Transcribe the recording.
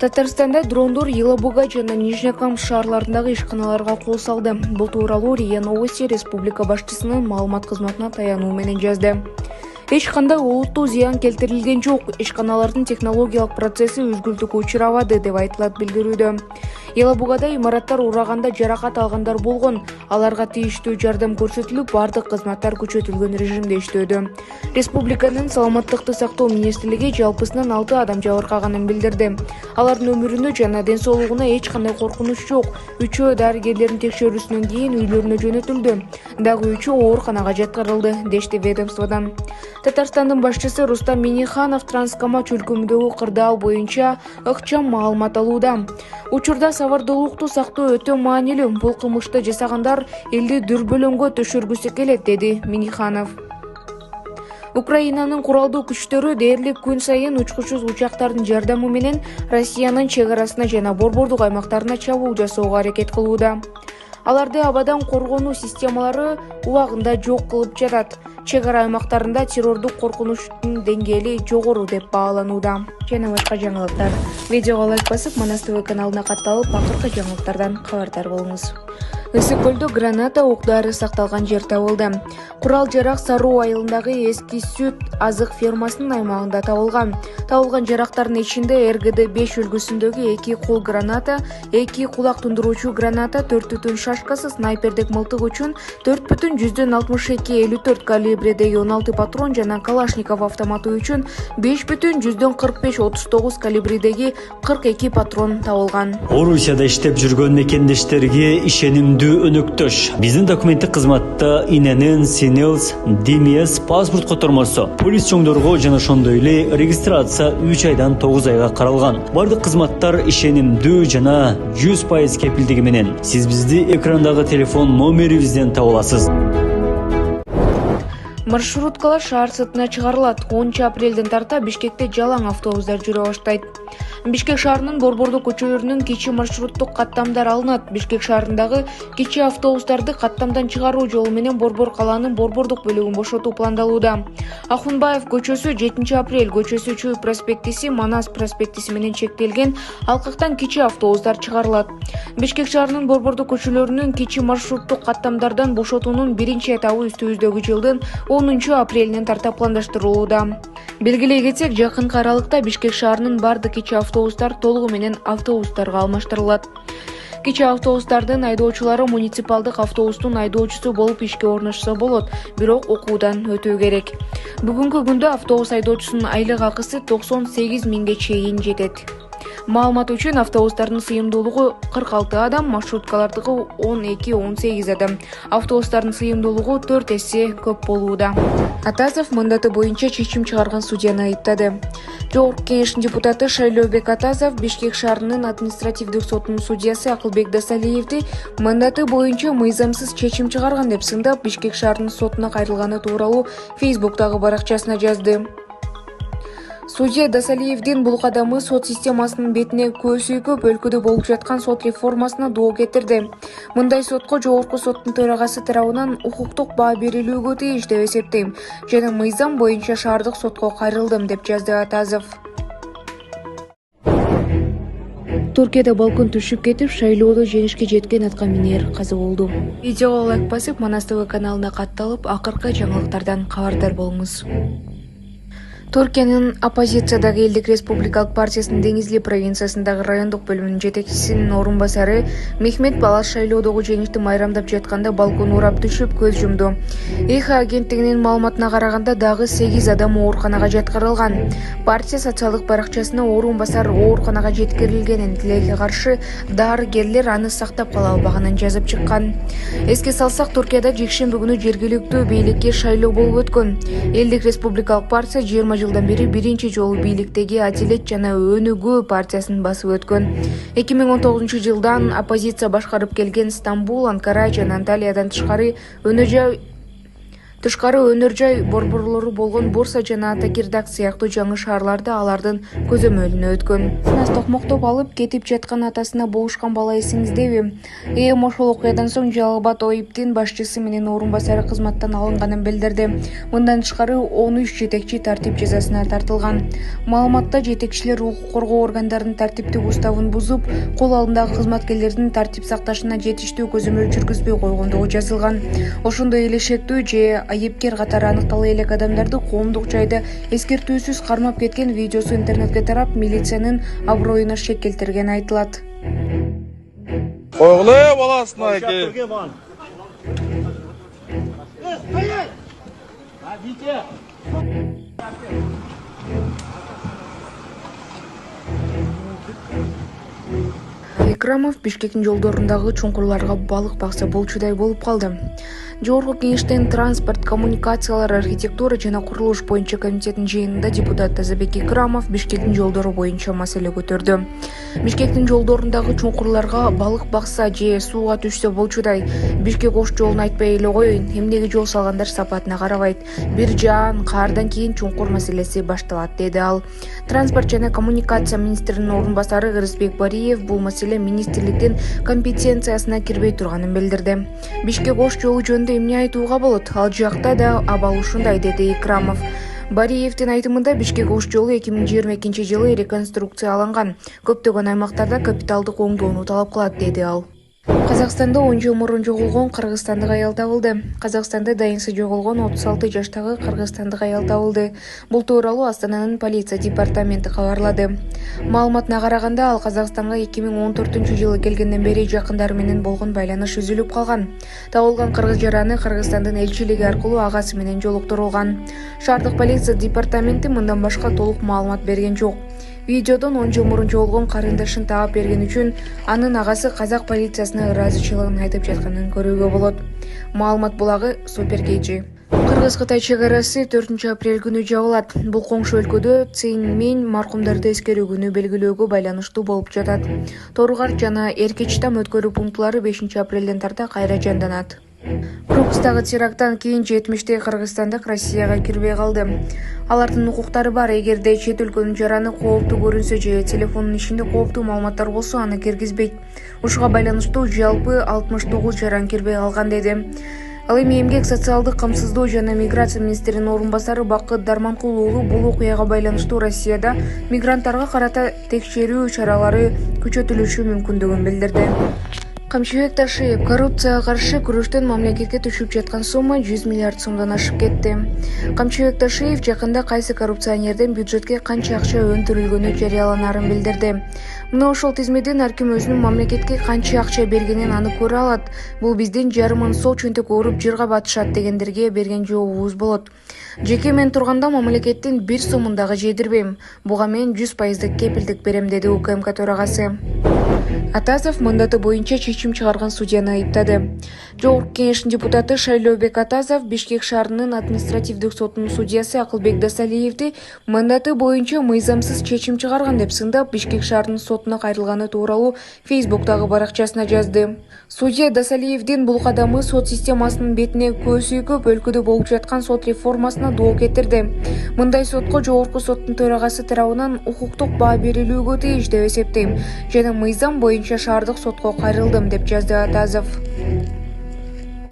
Татарстанда дрондор Елабуга жана Нижнекамск шаарларындагы ишканаларга кол салды. Бул тууралуу РИА Новости республика башчысынын маалымат кызматына таянуу менен жазды. Эч кандай олуттуу зыян келтирилген жок. Ишканалардын технологиялык процесси үзгүлтүккө учурабады деп айтылат билдирүүдө. Елабугада имараттар ураганда жаракат алгандар болгон. Аларга тийиштүү жардам көрсөтүлүп, бардык кызматтар күчөтүлгөн режимде иштөөдө. Республиканын саламаттыкты сактоо министрлиги жалпысынан 6 адам жабыркаганын билдирди. Алардын өмүрүнө жана ден соолугуна эч кандай коркунуч жок. 3-өө дарыгерлердин текшерүүсүнөн кийин үйлөрүнө жөнөтүлдү. Дагы 3-өө ооруканага жаткырылды, дешти ведомстводон. Татарстандын башчысы Рустам Минниханов Транскамач өлкөмүндөгү кырдаал боюнча ыкчам маалымат алууда. Учурда сабырдуулукту сактоо өтө маанилүү. Бул кылмышты жасагандар элди дүрбөлөңгө төшөргүсү келет, деди Минниханов. Украинанын куралдуу күчтөрү дээрлик күн сайын учкучсуз учактардын жардамы менен Россиянын чек арасына жана борбордук аймактарына чабуул жасоого аракет кылууда. Аларды абадан коргонуу системалары убагында жок кылып жатат. Чек ара аймактарында террордук коркунучтун деңгээли жогору деп бааланууда. Жана башка жаңылыктар. Видеого лайк басып, Манас ТВ каналына катталып, акыркы жаңылыктардан кабардар болуңуз. Ысык көлдө граната оқ-дары сакталган жер табылды. Курал-жарак Саруу айылындагы эски сүт азык фермасынын аймагында табылган. Табылган жарактардын ичинде РГД-5 үлгүсүндөгү 2 кол граната, 2 кулак тундуруучу граната, 4 түтүн шашкасы, снайпердик мылтык үчүн 4,62-54 калибрдеги 16 патрон жана Калашников автоматы үчүн 5,45-39 калибрдеги 42 патрон табылган. Орусияда иштеп жүргөн мекендештерге ишенимдүү өнөктөш. Биздин документтик кызматта иненин Синелс Демиес паспорт котормосу полис чоңдорго жана ошондой эле регистрация 3 айдан 9 айга каралган. Бардык кызматтар ишенимдүү жана 100% кепилдиги менен. Сиз бизди экрандагы телефон номерибизден таба аласыз. Маршруткалар шаар сыртына чыгарылат. 10 апрелден тарта Бишкекте жалаң автобустар жүрө баштайт. Бишкек шаарынын борбордук көчөлөрүнөн кичи маршруттук каттамдар алынат. Бишкек шаарындагы кичи автобустарды каттамдан чыгаруу жолу менен Борбор калаанын борбордук бөлүгүн бошотуу пландалууда. Ахунбаев көчөсү, 7 апрель көчөсү, Чүй проспектиси, Манас проспектиси менен чектелген алкактан кичи автобустар чыгарылат. Бишкек шаарынын борбордук көчөлөрүнөн кичи маршруттук каттамдардан бошотуунун биринчи этабы үстүбүздөгү жылдын 10 апрелинен тарта пландаштырылууда. Белгилей кетсек, жакынкы аралыкта Бишкек шаарынын бардык кичи автобустар толугу менен автобустарга алмаштырылат. Кичи автобустардын айдоочулары муниципалдык автобустун айдоочусу болуп ишке орношсо болот, бирок окуудан өтүү керек. Бүгүнкү күндө автобус айдоочусунун айлык акысы 98 миңге чейин жетет. Маалымат үчүн автобустардын сыйымдуулугу 46 адам, маршруткалардыгы 12-18 адам. Автобустардын сыйымдуулугу 4 эсе көп болууда. Атазов мандаты боюнча чечим чыгарган судьяны айыптады. Жогорку кеңештин депутаты Шайлообек Атазов Бишкек шаарынын административдик сотунун судьясы Акылбек Дасалиевди мандаты боюнча мыйзамсыз чечим чыгарган деп сындап, Бишкек шаарынын сотуна кайрылганы тууралуу Фейсбуктагы баракчасына жазды. Судья Дасалиевдин бул кадамы сот системасынын бетине көсүйкөп өлкөдө болуп жаткан сот реформасына доо кетирди. Мындай сотко жогорку соттун төрагасы тарабынан укуктук баа берилүүгө тийиш деп эсептейм жана мыйзам боюнча шаардык сотко кайрылдым, деп жазды Атазов. Түркияда балкон түшүп кетип, шайлоодо жеңишке жеткен атка минер каза болду. Видеого лайк басып, Манас ТВ каналына катталып, акыркы жаңылыктардан кабардар болуңуз. Түркиянын оппозициядагы Элдик Республикалык партиясынын Деңизли провинциясындагы райондук бөлүмүнүн жетекчисинин орун басары Мехмет Балаш шайлоодогу жеңишти майрамдап жатканда балкон урап түшүп көз жумду. ИХ агенттигинин маалыматына караганда дагы 8 адам ооруканага жаткырылган. Партия социалдык баракчасына орун басар ооруканага жеткирилгенин, тилекке каршы дарыгерлер аны сактап кала албаганын жазып чыккан. Эске салсак, Түркияда жекшемби күнү жергиликтүү бийликке шайлоо болуп өткөн. Элдик Республикалык партия 20 жылдан бери биринчи жолу бийликтеги Адилет жана Өнүгүү партиясын басып өткөн. 2019 жылдан оппозиция башкарып келген Стамбул, Анкара жана Анталиядан тышкары Тышкары өнөр жай борборлору болгон Бурса жана Атакирдак сыяктуу жаңы шаарларда алардын көзөмөлүнө өткөн. Нас токмоктоп алып кетип жаткан атасына болушкан бала эсиңиздеби? Ошол окуядан соң Жалал-Абад ОИБдин башчысы менен орун басары кызматтан алынганын билдирди. Мындан тышкары 13 жетекчи тартип жазасына тартылган. Маалыматта жетекчилер укук коргоо органдарынын тартиптик уставын бузуп, кол алдындагы кызматкерлердин тартип сакташына жетиштүү көзөмөл жүргүзбөй койгондугу жазылган. Ошондой эле шектүү же айыпкер катары аныктала элек адамдарды коомдук жайда эскертүүсүз кармап кеткен видеосу интернетке тарап, милициянын аброюна шек келтиргени айтылат. Койгуле баласына эки. Экрамов Бишкектин жолдорундагы чуңкурларга балык бакса болчудай болуп калды. Жогорку Кеңештин транспорт, коммуникациялар, архитектура жана курулуш боюнча комитетинин жыйынында депутат Тазабек Экрамов Бишкектин жолдору боюнча маселе көтөрдү. Бишкектин жолдорундагы чуңкурларга балык бакса же сууга түшсө болчудай. Бишкек ош жолун айтпай эле коеюн, эмнеге жол салгандар сапатына карабайт. Бир жаан каардан кийин чуңкур маселеси башталат, деди ал. Транспорт жана коммуникация министринин орун басары Кыргызбек Бариев бул маселе министрликтин компетенциясына кирбей турганын билдирди. Бишкек ош жолу жөнүндө эмне айтууга болот? Ал жакта да абал ушундай, деди Экрамов. Бариевдин айтымында Бишкек ош жолу 2022 жылы реконструкцияланган. Көптөгөн аймактарда капиталдык оңдоону талап кылат, деди ал. Казакстанда 10 жыл мурун жоголгон кыргызстандык аял табылды. Казакстанда дайынсы жоголгон 36 жаштагы кыргызстандык аял табылды. Бул тууралуу Астананын полиция департаменти кабарлады. Маалыматына караганда, ал Казакстанга 2014 жылы келгенден бери жакындары менен болгон байланыш үзүлүп калган. Табылган кыргыз жараны Кыргызстандын элчилиги аркылуу агасы менен жолуктурулган. Шаардык полиция департаменти мындан башка толук маалымат берген жок. Видеодон 10 жыл мурун жоголгон карындашын таап берген үчүн анын агасы казак полициясына ыраазычылыгын айтып жатканын көрүүгө болот. Маалымат булагы Супер-KG. Кыргыз-Кытай чегарасы 4 апрель күнү жабылат. Бул коңшу өлкөдө Цинмин маркумдарды эскерүү күнү белгилөөгө байланыштуу болуп жатат. Торугар жана Эркечтам өткөрүү пунктлары 5 апрелден тарта кайра жанданат. Крокустагы теракттан кийин 70 кыргызстандык Россияга кирбей калды. Алардын укуктары бар. Эгерде чет өлкөнүн жараны кооптуу көрүнсө же телефонунун ичинде кооптуу маалыматтар болсо, аны киргизбейт. Ушуга байланыштуу жалпы 69 жаран кирбей калган, деди. Ал эми эмгек, социалдык камсыздоо жана миграция министринин орун басары Бакыт Дарманкул уулу бул окуяга байланыштуу Россияда мигранттарга карата текшерүү чаралары күчөтүлүшү мүмкүндүгүн билдирди. Камчыбек Ташиев: коррупцияга каршы күрөштөн мамлекетке түшүп жаткан сумма 100 миллиард сомдон ашып кетти. Камчыбек Ташиев жакында кайсы коррупционерден бюджетке канча акча өндүрүлгөнү жарыяланарын билдирди. Мына ошол тизмеден ар ким өзүнүн мамлекетке канча акча бергенин анын көрө алат. Бул биздин жарымын сол чөнтөк ооруп жырга батышат дегендерге берген жообубуз болот. Жеке мен турганда мамлекеттин 1 сомун дагы жедирбейм. Буга мен 100% кепилдик берем, деди УКМК төрагасы. Атазов мандаты боюнча чечим чыгарган судьяны айыптады. Жогорку Кеңештин депутаты Шайлообек Атазов Бишкек шаарынын административдик сотунун судьясы Акылбек Дасалиевди мандаты боюнча мыйзамсыз чечим чыгарган деп сындап, Бишкек шаарынын сотуна кайрылганы тууралуу Фейсбуктагы баракчасына жазды. Судья Дасалиевдин бул кадамы сот системасынын бетине көз үйкөп, өлкөдө болуп жаткан сот реформасына доо кетирди. Мындай сотко жогорку соттун төрагасы тарабынан укуктук баа берилүүгө тийиш деп эсептейм жана мыйзам боюнча шаардык сотко кайрылдым, деп жазды Атазов.